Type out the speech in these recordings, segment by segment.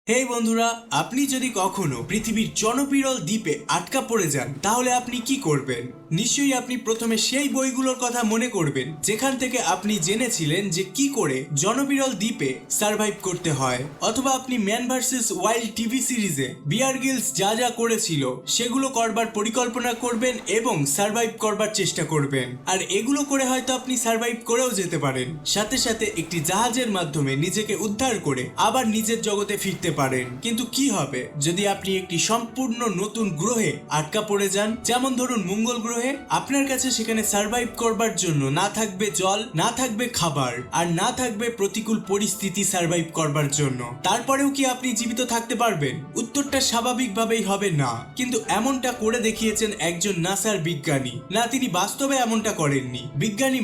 হে বন্ধুরা, আপনি যদি কখনো পৃথিবীর জনবিরল দ্বীপে আটকা পড়ে যান তাহলে আপনি কি করবেন? নিশ্চয়ই আপনি প্রথমে সেই বইগুলোর কথা মনে করবেন যেখান থেকে আপনি জেনেছিলেন যে কি করে জনবিরল দ্বীপে সার্ভাইভ করতে হয়, অথবা আপনি ম্যান ভার্সেস ওয়াইল্ড টিভি সিরিজে বিয়ার গ্রিলস যা যা করেছিল সেগুলো করবার পরিকল্পনা করবেন এবং সার্ভাইভ করবার চেষ্টা করবেন। আর এগুলো করে হয়তো আপনি সার্ভাইভ করেও যেতে পারেন, সাথে সাথে একটি জাহাজের মাধ্যমে নিজেকে উদ্ধার করে আবার নিজের জগতে ফিরতে পারেন। কিন্তু কি হবে যদি আপনি একটি সম্পূর্ণ নতুন গ্রহে আটকা পড়ে যান? যেমন ধরুন মঙ্গল গ্রহে। আপনার কাছে সেখানে সার্ভাইভ করবার জন্য না থাকবে জল, না থাকবে খাবার, আর না থাকবে প্রতিকূল পরিস্থিতি সার্ভাইভ করবার জন্য। তারপরেও কি আপনি জীবিত থাকতে পারবেন? উত্তরটা স্বাভাবিকভাবেই হবে না। কিন্তু এমনটা করে দেখিয়েছেন একজন নাসার বিজ্ঞানী। না, তিনি বাস্তবে এমনটা করেননি, বিজ্ঞানী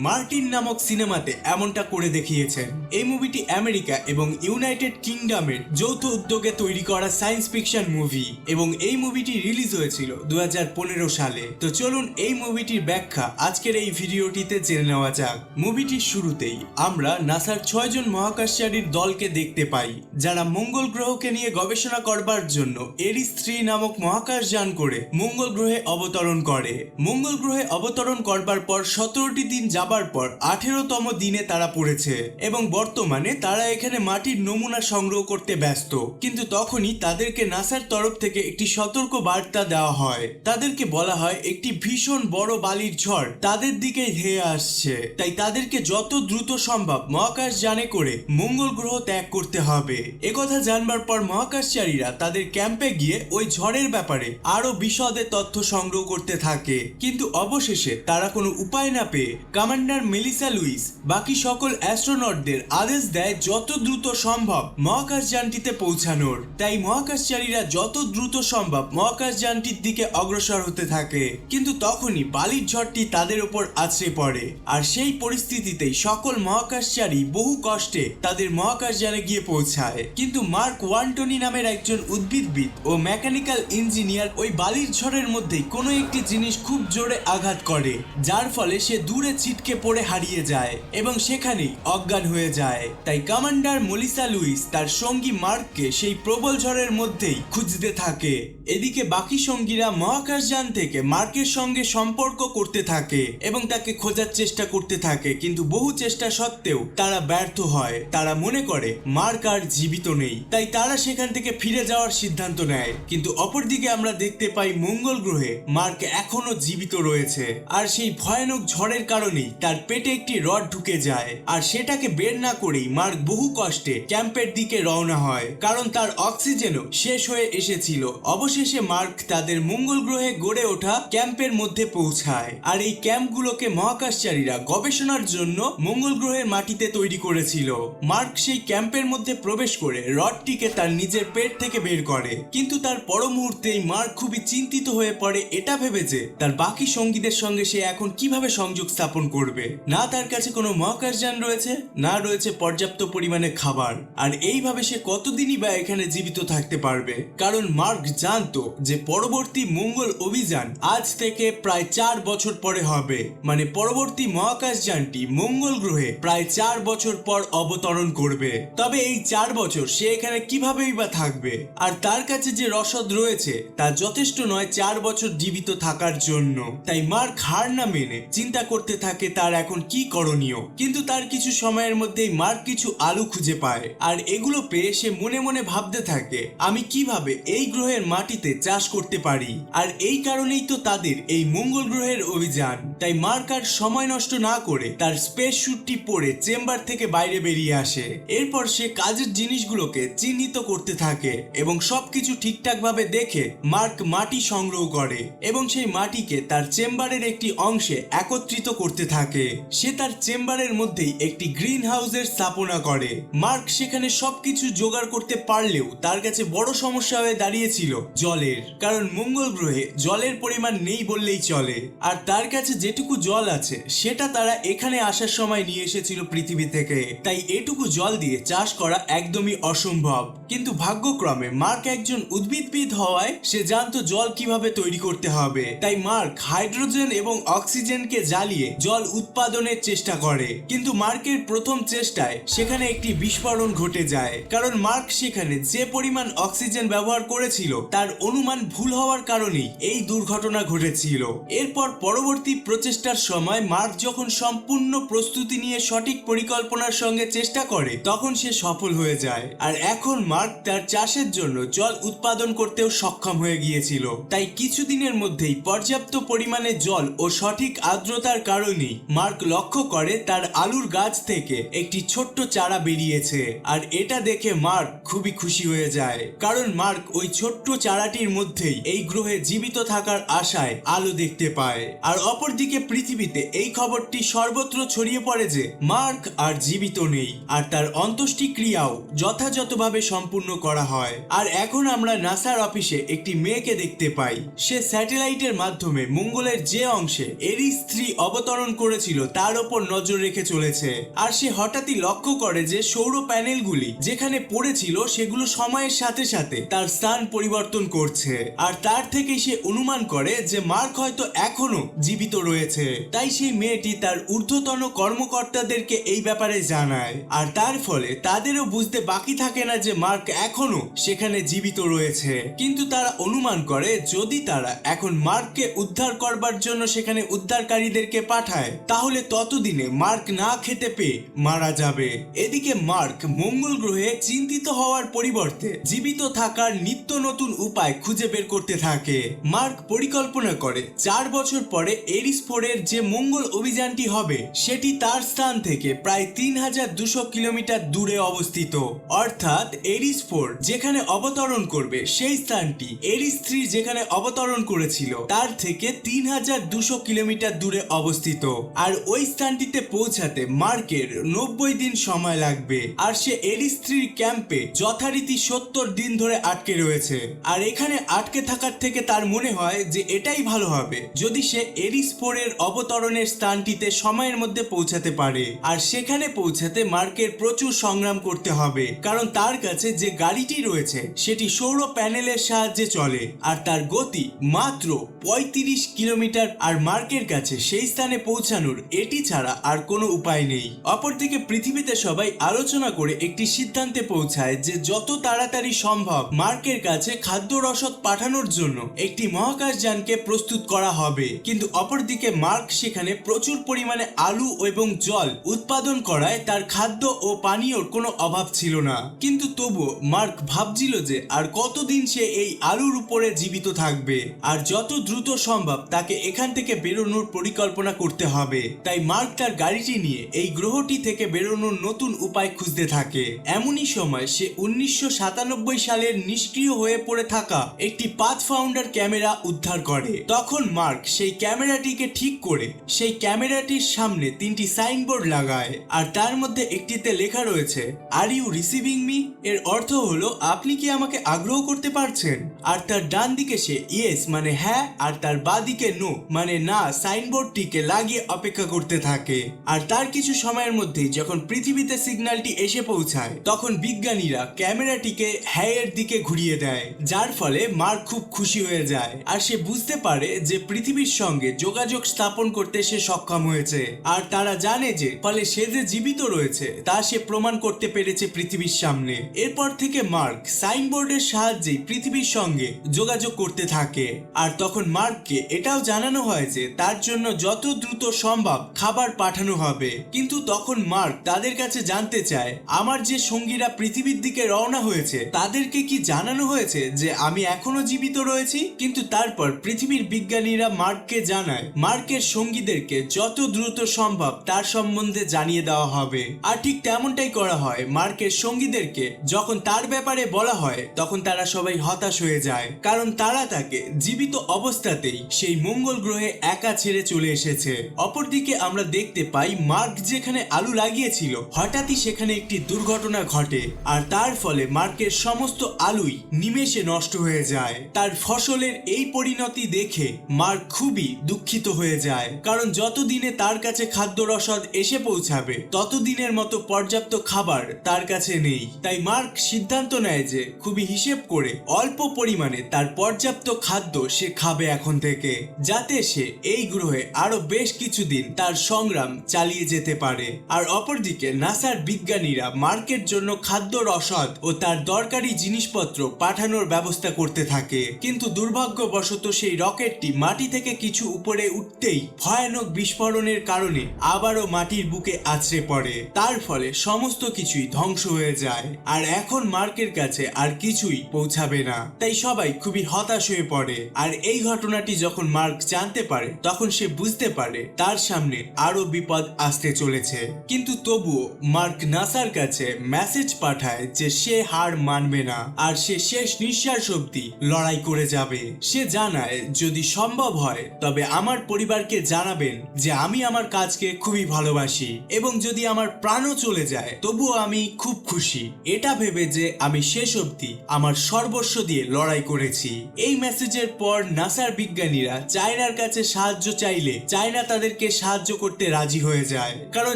মার্টিন নামক সিনেমাতে এমনটা করে দেখিয়েছেন। এই মুভিটি আমেরিকা এবং ইউনাইটেড কিংডমের যৌথ উদ্যোগে তৈরি করা সায়েন্স ফিকশন মুভি, এবং এই মুভিটি রিলিজ হয়েছিল 2015 সালে। তো চলুন এই মুভিটির ব্যাখ্যা আজকের এই ভিডিওটিতে জেনে নেওয়া যাক। মুভিটির শুরুতেই আমরা নাসার 6 জন মহাকাশচারীর দলকে দেখতে পাই, যারা মঙ্গল গ্রহকে নিয়ে গবেষণা করবার জন্য এরিস 3 নামক মহাকাশযান করে মঙ্গল গ্রহে অবতরণ করে। মঙ্গল গ্রহে অবতরণ করবার পর 17টি দিন যাবার পর 18তম দিনে তারা পড়েছে, এবং বর্তমানে তারা এখানে মাটির নমুনা সংগ্রহ করতে ব্যস্ত। কিন্তু তখনই তাদেরকে নাসার তরফ থেকে একটি সতর্ক বার্তা দেওয়া হয়। তাদেরকে বলা হয় একটি ভীষণ বড় বালির ঝড় তাদের দিকে ধেয়ে আসছে, তাই তাদেরকে যত দ্রুত সম্ভব মহাকাশ যানে করে মঙ্গল গ্রহ ত্যাগ করতে হবে। একথা জানবার পর মহাকাশচারীরা তাদের ক্যাম্পে গিয়ে ওই ঝড়ের ব্যাপারে আরো বিশদে তথ্য সংগ্রহ করতে থাকে। কিন্তু অবশেষে তারা কোনো উপায় না পেয়ে কমান্ডার মেলিসা লুইস বাকি সকল অ্যাস্ট্রোনটদের আদেশ দেয় যত দ্রুত সম্ভব মহাকাশযানটিতে পৌঁছানোর। তাই মহাকাশচারীরা যত দ্রুত সম্ভব মহাকাশযানটির দিকে অগ্রসর হতে থাকে। কিন্তু তখনই বালির ঝড়টি তাদের উপর আছড়ে পড়ে, আর সেই পরিস্থিতিতেই সকল মহাকাশচারী বহু কষ্টে তাদের মহাকাশযানে গিয়ে পৌঁছায়। কিন্তু মার্ক ওয়ান্টনি নামের একজন উদ্ভিদবিদ ও মেকানিক্যাল ইঞ্জিনিয়ার ওই বালির ঝড়ের মধ্যেই কোনো একটি জিনিস খুব জোরে আঘাত করে, যার ফলে সে দূরে ছিটকে পড়ে হারিয়ে যায় এবং সেখানেই অজ্ঞান হয়ে যায়। তাই কমান্ডার মেলিসা লুইস তার সঙ্গী মার্ককে সেই প্রবল ঝড়ের মধ্যেই খুঁজতে থাকে। এদিকে বাকি সঙ্গীরা মহাকাশযান থেকে মার্কের সঙ্গে সম্পর্ক করতে থাকে এবং তাকে খোঁজার চেষ্টা করতে থাকে, কিন্তু বহু চেষ্টা সত্ত্বেও তারা ব্যর্থ হয়। তারা মনে করে মার্ক আর জীবিত নেই, তাই তারা সেখান থেকে ফিরে যাওয়ার সিদ্ধান্ত নেয়। কিন্তু অপরদিকে আমরা দেখতে পাই মঙ্গল গ্রহে মার্ক এখনো জীবিত রয়েছে, আর সেই ভয়ানক ঝড়ের কারণেই তার পেটে একটি রড ঢুকে যায়, আর সেটাকে বের না করেই মার্ক বহু কষ্টে ক্যাম্পের দিকে রওনা হয়, কারণ তার অক্সিজেনও শেষ হয়ে এসেছিল। অবশেষে মার্ক তাদের মঙ্গল গ্রহে গড়ে ওঠা ক্যাম্পের মধ্যে পৌঁছায়, আর এই ক্যাম্পগুলোকে মহাকাশচারীরা গবেষণার জন্য মঙ্গল গ্রহের মাটিতে তৈরি করেছিল। মার্ক সেই ক্যাম্পের মধ্যে প্রবেশ করে রডটিকে তার নিজের পেট থেকে বের করে, কিন্তু তার পর মুহূর্তেই মার্ক খুবই চিন্তিত হয়ে পড়ে এটা ভেবে যে তার বাকি সঙ্গীদের সঙ্গে সে এখন কিভাবে সংযোগ স্থাপন করবে। না তার কাছে কোনো মহাকাশযান রয়েছে, না রয়েছে পর্যাপ্ত পরিমাণে খাবার, আর এইভাবে সে কতদিনই বা এখানে জীবিত থাকতে পারবে। কারণ মার্ক জানতো যে পরবর্তী মঙ্গল অভিযান আজ থেকে প্রায় 4 বছর পরে হবে, মানে পরবর্তী মহাকাশযানটি মঙ্গল গ্রহে প্রায় 4 বছর পর অবতরণ করবে। তবে এই 4 বছর সে এখানে কিভাবেই বা থাকবে? আর তার কাছে যে রসদ রয়েছে তা যথেষ্ট নয় 4 বছর জীবিত থাকার জন্য। তাই মার্ক হার না মেনে চিন্তা করতে থাকে তার এখন কি করণীয়। কিন্তু তার কিছু সময়ের মধ্যেই মার্ক কিছু আলু খুঁজে পায়, আর এগুলো পেয়ে সে মনে মনে ভাবতে থাকে আমি কিভাবে এই গ্রহের মাটিতে চাষ করতে পারি। আর এই কারণেই তো তাদের এই মঙ্গল গ্রহের অভিযান। তাই মার্ক আর সময় নষ্ট না করে তার স্পেস স্যুটটি পরে চেম্বার থেকে বাইরে বেরিয়ে আসে। এরপর সে কাজের জিনিসগুলোকে চিহ্নিত করতে থাকে এবং সবকিছু ঠিকঠাক ভাবে দেখে মার্ক মাটি সংগ্রহ করে এবং সেই মাটিকে তার চেম্বারের একটি অংশে একত্রিত করতে থাকে। সে তার চেম্বারের মধ্যেই একটি গ্রিন হাউসের স্থাপনা করে। মার্ক সেখানে সবকিছু জোগাড় করতে পারলেও তার কাছে বড় সমস্যা হয়ে দাঁড়িয়েছিল জলের, কারণ মঙ্গল গ্রহে জলের পরিমাণ নেই বললেই চলে। আর তার কাছে যেটুকু জল আছে সেটা তারা এখানে আসার সময় নিয়ে এসেছিল পৃথিবী থেকে, তাই এটুকু জল দিয়ে চাষ করা একদমই অসম্ভব। কিন্তু ভাগ্যক্রমে মার্ক একজন উদ্ভিদবিদ হওয়ায় সে জানতো জল কিভাবে তৈরি করতে হবে। তাই মার্ক হাইড্রোজেন এবং অক্সিজেনকে জ্বালিয়ে জল উৎপাদনের চেষ্টা করে। কিন্তু মার্কের প্রথম চেষ্টায় সেখানে একটি বিস্ফোরণ ঘটে যায়, কারণ কারণ মার্ক সেখানে যে পরিমাণ অক্সিজেন ব্যবহার করেছিল তার অনুমান ভুল হওয়ার কারণেই এই দুর্ঘটনা ঘটেছিল। এরপর পরবর্তী প্রচেষ্টার সময় মার্ক যখন সম্পূর্ণ প্রস্তুতি নিয়ে সঠিক পরিকল্পনার সঙ্গে চেষ্টা করে তখন সে সফল হয়ে যায়। আর এখন মার্ক তার চাষের জন্য জল উৎপাদন করতেও সক্ষম হয়ে গিয়েছিল। তাই কিছুদিনের মধ্যেই পর্যাপ্ত পরিমাণে জল ও সঠিক আর্দ্রতার কারণেই মার্ক লক্ষ্য করে তার আলুর গাছ থেকে একটি ছোট্ট চারা বেরিয়েছে। আর এটা দেখে মার্ক খুবই খুশি হয়ে যায়, কারণ মার্ক ওই ছোট্ট চারাটির মধ্যেই এই গ্রহে জীবিত থাকার আশায় আলো দেখতে পায়। আর অপরদিকে পৃথিবীতে এই খবরটি সর্বত্র ছড়িয়ে পড়ে যে মার্ক আর জীবিত নেই, আর তার অন্ত্যেষ্টিক্রিয়াও যথাযথভাবে সম্পূর্ণ করা হয়। আর এখন আমরা নাসার অফিসে একটি মেয়েকে দেখতে পাই। সে স্যাটেলাইটের মাধ্যমে মঙ্গলের যে অংশে এরিস 3 অবতরণ করেছিল তার ওপর নজর রেখে চলেছে। আর সে হঠাৎই লক্ষ্য করে যে সৌর প্যানেলগুলি যেখানে পড়েছিল সেগুলো সময়ের সাথে সাথে তার স্থান পরিবর্তন করছে। আর তার থেকে সে অনুমান করে যে মার্ক হয়তো এখনো জীবিত রয়েছে। তাই সেই মেয়েটি তার ঊর্ধ্বতন কর্মকর্তাদেরকে এই ব্যাপারে জানায়। আর তার ফলে তাদেরও বুঝতে বাকি থাকে না যে মার্ক এখনো সেখানে জীবিত রয়েছে। কিন্তু তারা অনুমান করে যদি তারা এখন মার্ককে উদ্ধার করবার জন্য সেখানে উদ্ধারকারীদেরকে পাঠায় তাহলে ততদিনে মার্ক না খেতে পেয়ে মারা যাবে। এদিকে মার্ক মঙ্গল গ্রহে চিন্তিত হওয়ার পরিবর্তে জীবিত থাকার নিত্য নতুন উপায় খুঁজে বের করতে থাকে। মার্ক পরিকল্পনা করে 4 বছর পরে এরিস 4 এর যে মঙ্গল অভিযানটি হবে সেটি তার স্থান থেকে প্রায় 3200 কিলোমিটার দূরে অবস্থিত। অর্থাৎ এরিস 4 যেখানে অবতরণ করবে সেই স্থানটি এরিস 3 যেখানে অবতরণ করেছিল তার থেকে 3200 কিলোমিটার দূরে অবস্থিত। আর ওই স্থানটিতে পৌঁছাতে মার্কের 90 দিন সময় লাগবে। আর সে এরিস 3 ক্যাম্পে যথারীতি 70 দিন ধরে আটকে রয়েছে। আর এখানে আটকে থাকার থেকে তার মনে হয় যে এটাই ভালো হবে যদি সে এরিস 4 এর অবতরণের স্থানটিতে সময়ের মধ্যে পৌঁছাতে পারে। আর সেখানে পৌঁছাতে মার্কের প্রচুর সংগ্রাম করতে হবে, কারণ তার কাছে যে গাড়িটি রয়েছে সেটি সৌর প্যানেলের সাহায্যে চলে আর তার গতি মাত্র 35 কিলোমিটার। আর মার্কের কাছে সেই স্থানে পৌঁছানোর এটি ছাড়া আর কোনো উপায় নেই। অপরদিকে পৃথিবীতে সবাই আলোচনা করে একটি সিদ্ধান্তে পৌঁছায় যে যত তাড়াতাড়ি সম্ভব মার্কের কাছে খাদ্য রসদ পাঠানোর জন্য একটি মহাকাশযানকে প্রস্তুত করা হবে। কিন্তু অপরদিকে মার্ক সেখানে প্রচুর পরিমাণে আলু এবং জল উৎপাদন করায় তার খাদ্য ও পানীয়র কোনো অভাব ছিল না। কিন্তু তবুও মার্ক ভাবছিল যে আর কতদিন সে এই আলুর উপরে জীবিত থাকবে, আর যত দ্রুত সম্ভব তাকে এখান থেকে বেরোনোর পরিকল্পনা করতে হবে। তাই মার্ক তার গাড়িটি নিয়ে এই গ্রহটি থেকে বেরোনোর নতুন উপায় খুঁজতে থাকে। এমনই সময় সে 1997 সালের নিষ্ক্রিয় হয়ে পড়ে থাকা একটি পাথফাউন্ডার ক্যামেরা উদ্ধার করে। তখন মার্ক সেই ক্যামেরাটিকে ঠিক করে সেই ক্যামেরাটির সামনে 3টি সাইনবোর্ড লাগায়। আর তার মধ্যে একটিতে লেখা রয়েছে আর ইউ রিসিভিং মি, এর অর্থ হলো আপনি কি আমাকে আগ্রহ করতে পারছেন। আর তার ডান দিকে সে ইয়েস মানে হ্যাঁ আর তার বাঁ দিকে নো মানে না সাইনবোর্ডটিকে লাগিয়ে অপেক্ষা করতে থাকে। আর তার কিছু সময়ের মধ্যেই যখন পৃথিবীতে সিগন্যালটি এসে পৌঁছায় তখন বিজ্ঞানীরা ক্যামেরাটিকে হ্যাঁ এর দিকে ঘুরিয়ে দেয়, যার ফলে মার্ক খুব খুশি হয়ে যায়। আর সে বুঝতে পারে যে পৃথিবীর সঙ্গে যোগাযোগ স্থাপন করতে সে সক্ষম হয়েছে। আর তারা জানে যে ফলে সে যে জীবিত রয়েছে তা সে প্রমাণ করতে পেরেছে পৃথিবীর সামনে। এরপর থেকে মার্ক সাইনবোর্ডের সাহায্যে পৃথিবীর সঙ্গে যোগাযোগ করতে থাকে। আর তখন মার্ককে এটাও জানানো হয় যে তার জন্য যত দ্রুত সম্ভব খাবার পাঠানো হবে। কিন্তু তখন মার্ক তাদের কাছে জানতে চায় আমার যে সঙ্গীরা পৃথিবীর দিকে রওনা হয়েছে তাদেরকে কি জানানো হয়েছে যে আমি এখনো জীবিত রয়েছি। কিন্তু তারপর পৃথিবীর বিজ্ঞানীরা মার্ককে জানায় মার্কের সঙ্গীদেরকে যত দ্রুত সম্ভব তার সম্বন্ধে জানিয়ে দেওয়া হবে। আর ঠিক তেমনটাই করা হয়। মার্কের সঙ্গীদেরকে যখন তার ব্যাপারে বলা হয় তখন তারা সবাই হতাশ হয়ে যায়, কারণ তারা তাকে জীবিত অবস্থাতেই সেই মঙ্গল গ্রহে একা ছেড়ে চলে এসেছে। অপরদিকে আমরা দেখতে পাই মার্ক যেখানে আলু লাগিয়েছিল হঠাৎই সেখানে একটি দুর্ঘটনা ঘটে। আর তার ফলে মার্কের সমস্ত আলুই নিমেষে নষ্ট হয়ে যায়। তার ফসলের এই পরিণতি দেখে মার্ক খুবই দুঃখিত হয়ে যায়, কারণ যতদিনে তার কাছে খাদ্য রসদ এসে পৌঁছাবে ততদিনের মতো পর্যাপ্ত খাবার তার কাছে নেই। তাই মার্ক সিদ্ধান্ত নেয় যে খুবই হিসেব করে অল্প পরিমাণে তার পর্যাপ্ত খাদ্য সে খাবে এখন থেকে, যাতে সে এই গ্রহে আরো বেশ কিছুদিন তার সংগ্রাম চালিয়ে যেতে পারে। আর অপরদিকে নাসার বিজ্ঞানীরা মার্কের জন্য খাদ্য খাদ্য রসদ ও তার দরকারি জিনিসপত্র পাঠানোর ব্যবস্থা করতে থাকে। কিন্তু দুর্ভাগ্যবশত সেই রকেটটি মাটি থেকে কিছু উপরে উঠতেই ভয়ানক বিস্ফোরণের কারণে আবারও মাটির বুকে আছড়ে পড়ে। তার ফলে সমস্ত কিছুই ধ্বংস হয়ে যায়, আর এখন মার্কের কাছে আর কিছুই পৌঁছাবে না। তাই সবাই খুবই হতাশ হয়ে পড়ে। আর এই ঘটনাটি যখন মার্ক জানতে পারে তখন সে বুঝতে পারে তার সামনে আরো বিপদ আসতে চলেছে। কিন্তু তবুও মার্ক নাসার কাছে মেসেজ পাঠায় যে সে হার মানবে না, আর সে শেষ নিঃশ্বাস অবধি লড়াই করে যাবে। সে জানায় যদি সম্ভব হয় তবে আমার পরিবারকে জানাবেন যে আমি আমার কাজকে খুবই ভালোবাসি, এবং যদি আমার প্রাণও চলে যায় তবুও আমি খুব খুশি, এটা ভেবে যে আমি শেষ অবধি আমার সর্বস্ব দিয়ে লড়াই করেছি। এই মেসেজের পর নাসার বিজ্ঞানীরা চায়নার কাছে সাহায্য চাইলে চায়না তাদেরকে সাহায্য করতে রাজি হয়ে যায়, কারণ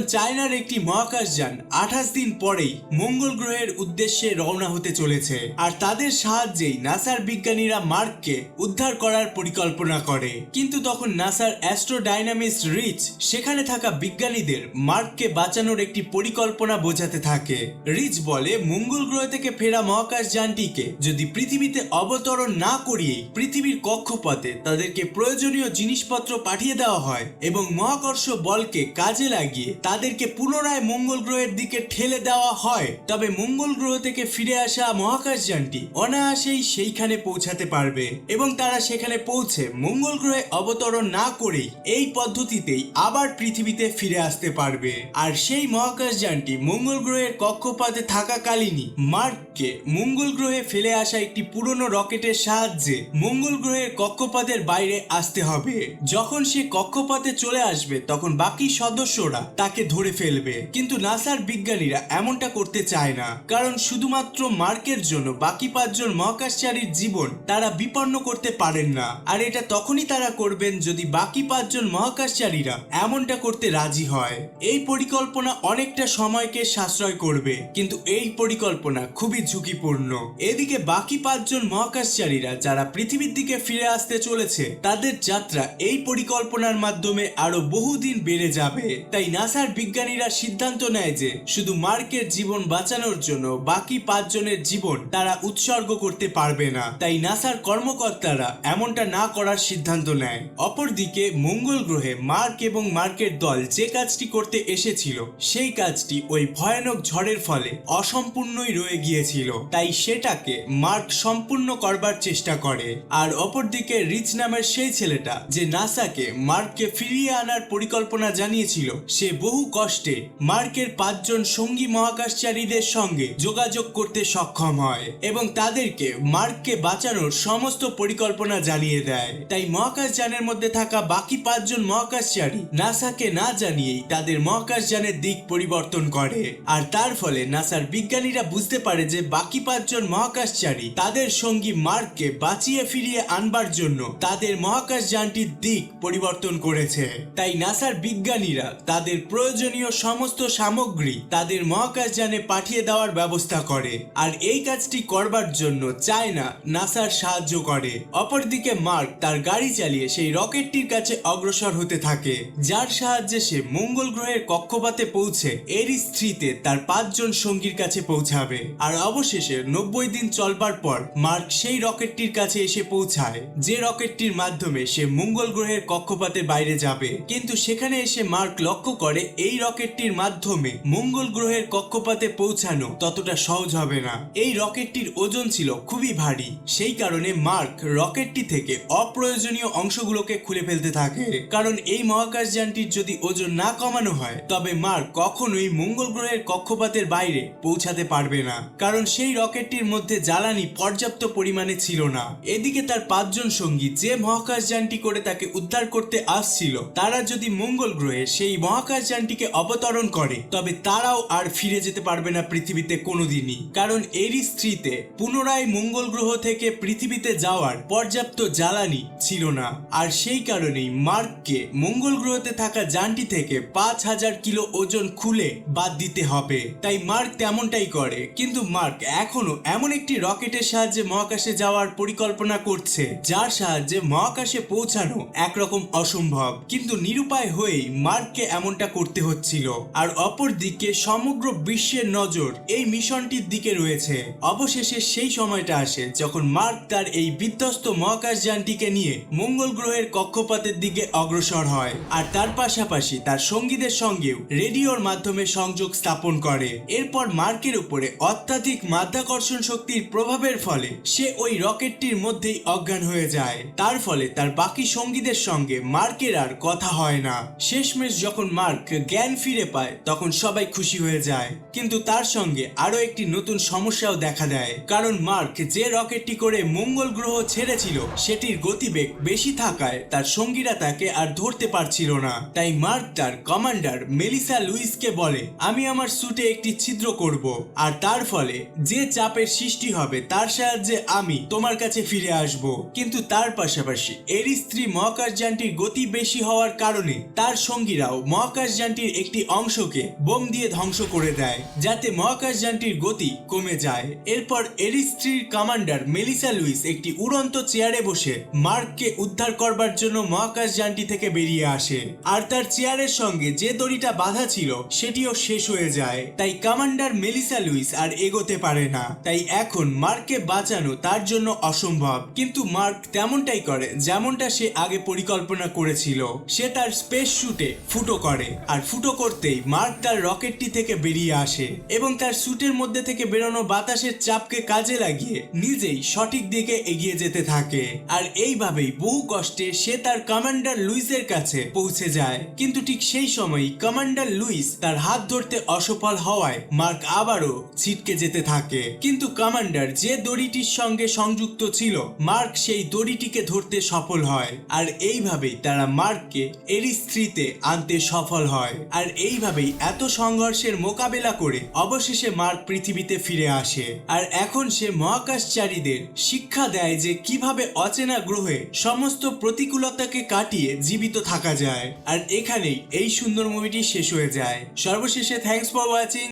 চায়নার একটি মহাকাশযান 28 দিন পরেই মঙ্গল গ্রহের উদ্দেশ্যে রওনা হতে চলেছে। আর তাদের সাহায্যেই নাসার বিজ্ঞানীরা মার্ককে উদ্ধার করার পরিকল্পনা করে। কিন্তু তখন নাসার অ্যাস্ট্রোডাইনামিস্ট রিচ সেখানে থাকা বিজ্ঞানীদের মার্ককে বাঁচানোর একটি পরিকল্পনা বোঝাতে থাকে। রিচ বলে মঙ্গল গ্রহ থেকে ফেরা মহাকাশযানটিকে যদি পৃথিবীতে অবতরণ না করিয়েই পৃথিবীর কক্ষপথে তাদেরকে প্রয়োজনীয় জিনিসপত্র পাঠিয়ে দেওয়া হয় এবং মহাকর্ষ বলকে কাজে লাগিয়ে তাদেরকে পুনরায় মঙ্গল গ্রহের দিকে ঠেলে দেওয়া হয়, তবে মঙ্গল গ্রহ থেকে ফিরে আসা মহাকাশযানটি অনায়াসেই সেইখানে পৌঁছাতে পারবে এবং তারা সেখানে পৌঁছে মঙ্গল গ্রহে অবতরণ না করেই এই পদ্ধতিতেই আবার পৃথিবীতে ফিরে আসতে পারবে। আর সেই মহাকাশযানটি মঙ্গল গ্রহের কক্ষপথে থাকাকালীনই মার্ককে মঙ্গল গ্রহে ফেলে আসা একটি পুরনো রকেটের সাহায্যে মঙ্গল গ্রহের কক্ষপথের বাইরে আসতে হবে। যখন সে কক্ষপথে চলে আসবে তখন বাকি সদস্যরা তাকে ধরে ফেলবে, কিন্তু নাসার বিজ্ঞানীরা এমনটা করতে চায় না, কারণ শুধুমাত্র মার্কের জন্য বাকি 5 জন মহাকাশচারীর জীবন তারা বিপন্ন করতে পারেন না। আর এটা তখনই তারা করবেন যদি বাকি 5 জন মহাকাশচারীরা এমনটা করতে রাজি হয়। এই পরিকল্পনা অনেকটা সময়কে সাশ্রয় করবে, কিন্তু এই পরিকল্পনা খুবই ঝুঁকিপূর্ণ। এদিকে বাকি 5 জন মহাকাশচারীরা যারা পৃথিবীর দিকে ফিরে আসতে চলেছে তাদের যাত্রা এই পরিকল্পনার মাধ্যমে আরো বহুদিন বেড়ে যাবে। তাই নাসার বিজ্ঞানীরা সিদ্ধান্ত নেয় যে শুধু মার্কের জীবন বাঁচানোর জন্য বাকি 5 জনের জীবন তারা উৎসর্গ করতে পারবে না। তাই নাসার কর্মকর্তারা এমনটা না করার সিদ্ধান্ত নেয়। অপরদিকে মঙ্গল গ্রহে মার্ক এবং মার্কের দল যে কাজটি করতে এসেছিল সেই কাজটি ওই ভয়ানক ঝড়ের ফলে অসম্পূর্ণই রয়ে গিয়েছিল, তাই সেটাকে মার্ক সম্পূর্ণ করবার চেষ্টা করে। আর অপরদিকে রিচ নামের সেই ছেলেটা যে নাসাকে মার্ককে ফিরিয়ে আনার পরিকল্পনা জানিয়েছিল, সে বহু কষ্টে মার্কের 5 জন সঙ্গী মহাকাশচারীদের সঙ্গে যোগাযোগ করতে সক্ষম হয় এবং তাদেরকে মার্ককে বাঁচানোর সমস্ত পরিকল্পনা জানিয়ে দেয়। তাই মহাকাশযানের মধ্যে থাকা বাকি 5 জন মহাকাশচারী নাসাকে না জানিয়েই তাদের মহাকাশযানের দিক পরিবর্তন করে। আর তার ফলে নাসার বিজ্ঞানীরা বুঝতে পারে যে বাকি 5 জন মহাকাশচারী তাদের সঙ্গী মার্ককে বাঁচিয়ে ফিরিয়ে আনবার জন্য তাদের মহাকাশযানটির দিক পরিবর্তন করেছে। তাই নাসার বিজ্ঞানীরা তাদের প্রয়োজনীয় সমস্ত সামগ্রী তাদের মহাকাশযানে পাঠিয়ে দেওয়ার ব্যবস্থা করে। আর এই কাজটি করবার জন্য চায়না নাসার সাহায্য করে। অপরদিকে মার্ক তার গাড়ি চালিয়ে সেই রকেটটির কাছে অগ্রসর হতে থাকে, যার সাহায্যে সে মঙ্গল গ্রহের কক্ষপথে পৌঁছে এরিস 3-তে তার 5 জন সঙ্গীর কাছে পৌঁছাবে। আর অবশেষে 90 দিন চলবার পর মার্ক সেই রকেটটির কাছে এসে পৌঁছায়, যে রকেটটির মাধ্যমে সে মঙ্গল গ্রহের কক্ষপথের বাইরে যাবে। কিন্তু সেখানে এসে মার্ক লক্ষ্য করে এই রকেটটির মাধ্যমে মঙ্গল গ্রহের কক্ষপথে পৌঁছানো ততটা সহজ হবে না। এই রকেটটির ওজন ছিল খুবই ভারী, সেই কারণে মার্ক রকেটটি থেকে অপ্রয়োজনীয় অংশগুলোকে খুলে ফেলতে থাকে, কারণ এই মহাকাশযানটির যদি ওজন না কমানো হয় তবে মার্ক কখনোই মঙ্গল গ্রহের কক্ষপথের বাইরে পৌঁছাতে পারবে না, কারণ সেই রকেটটির মধ্যে জ্বালানি পর্যাপ্ত পরিমাণে ছিল না। এদিকে তার 5 জন সঙ্গী যে মহাকাশযানটি করে তাকে উদ্ধার করতে আসছিল, তারা যদি মঙ্গল গ্রহে সেই মহাকাশযানটিকে অবতরণ করে তবে তারাও আর ফিরে যেতে পারবে না পৃথিবীতে কোনোদিনই, কারণ এরিস 3-তে পুনরায় মঙ্গল গ্রহ থেকে পৃথিবীতে যাওয়ার পর্যাপ্ত জ্বালানি ছিল না। আর সেই কারণেই মার্ককে মঙ্গল গ্রহতে থাকা যানটি থেকে 5000 কিলো ওজন খুলে বাদ দিতে হবে। তাই মার্ক তেমনটাই করে, কিন্তু মার্ক এখনো এমন একটি রকেটের সাহায্যে মহাকাশে যাওয়ার পরিকল্পনা করছে যার সাহায্যে মহাকাশে পৌঁছানো একরকম অসম্ভব, কিন্তু নিরুপায় হয়েই মার্ককে এমনটা করতে হচ্ছিল। আর অপরদিকে সমগ্র বিশ্বের নজর নজর এই মিশনটির দিকে রয়েছে। অবশেষে সেই সময়টা আসে যখন মার্ক তার এই বিধ্বস্ত মহাকাশযানটিকে নিয়ে মঙ্গল গ্রহের কক্ষপথের দিকে অগ্রসর হয়, আর তার পাশাপাশি তার সঙ্গীদের সঙ্গেও রেডিওর মাধ্যমে সংযোগ স্থাপন করে। এরপর মার্কের উপরে অত্যাধিক মাধ্যাকর্ষণ শক্তির প্রভাবের ফলে সে ওই রকেটটির মধ্যেই অজ্ঞান হয়ে যায়। তার ফলে তার বাকি সঙ্গীদের সঙ্গে মার্কের আর কথা হয় না। শেষমেশ যখন মার্ক জ্ঞান ফিরে পায় তখন সবাই খুশি হয়ে যায়, কিন্তু তার সঙ্গে আরো একটি নতুন সমস্যাও দেখা দেয়, কারণ মার্ক যে রকেটটি করে মঙ্গল গ্রহ ছেড়েছিল সেটির গতিবেগ বেশি থাকায় তার সঙ্গীরা তাকে আর ধরতে পারছিল না। তাই মার্ক তার কমান্ডার মেলিসা লুইসকে বলে, আমি আমার স্যুটে একটি ছিদ্র করব, আর তার ফলে যে চাপের সৃষ্টি হবে তার সাহায্যে আমি তোমার কাছে ফিরে আসব। কিন্তু তার পাশাপাশি এর স্ত্রী মহাকাশযানটির গতি বেশি হওয়ার কারণে তার সঙ্গীরাও মহাকাশযানটির একটি অংশকে বোম দিয়ে ধ্বংস করে দেয়, যাতে মহাকাশযানটির গতি কমে যায়। এরপর এর স্ত্রীর কমান্ডার মেলিসা লুইস একটি উড়ন্ত চেয়ারে বসে মার্ককে উদ্ধার করবার জন্য মহাকাশযানটি থেকে বেরিয়ে আসে, আর তার চেয়ারের সঙ্গে যে দড়িটা বাঁধা ছিল সেটিও শেষ হয়ে যায়। তাই কমান্ডার মেলিসা লুইস আর এগোতে পারে না। তাই এখন মার্ককে বাঁচানো তার জন্য অসম্ভব, কিন্তু মার্ক তেমনটাই করে যেমনটা সে আগে পরিকল্পনা করেছিল। সে তার স্পেস স্যুটে ফুটো করে, আর ফুটো করতেই মার্ক তার রকেটটি থেকে বেরিয়ে আসে এবং তার স্যুটের মধ্যে থেকে বেরোনো বাতাসের চাপকে কাজে লাগিয়ে নিজেই সঠিক দিকে এগিয়ে যেতে থাকে। আর এইভাবেই বহু কষ্টে সে তার কমান্ডার লুইসের কাছে পৌঁছে যায়। কিন্তু ঠিক সেই সময়ই কমান্ডার লুইস তার হাত ধরতে অসফল হওয়ায় মার্ক আবারও ছিটকে যেতে থাকে। কিন্তু কমান্ডার যে দড়িটির সঙ্গে সংযুক্ত ছিল, মার্ক সেই দড়িটিকে ধরতে সফল হয়, আর এইভাবেই তারা মার্ককে এর স্ত্রীতে আনতে সফল হয়। আর এইভাবেই এত সংঘর্ষের মোকাবেলা করে অবশেষে মার্ক পৃথিবীতে ফিরে আসে, আর এখন সে মহাকাশচারীদের শিক্ষা দেয় যে কিভাবে অচেনা গ্রহে সমস্ত প্রতিকূলতাকে কাটিয়ে জীবিত থাকা যায়। আর এখানেই এই সুন্দর মুভিটি শেষ হয়ে যায়। সর্বশেষে থ্যাঙ্কস ফর ওয়াচিং।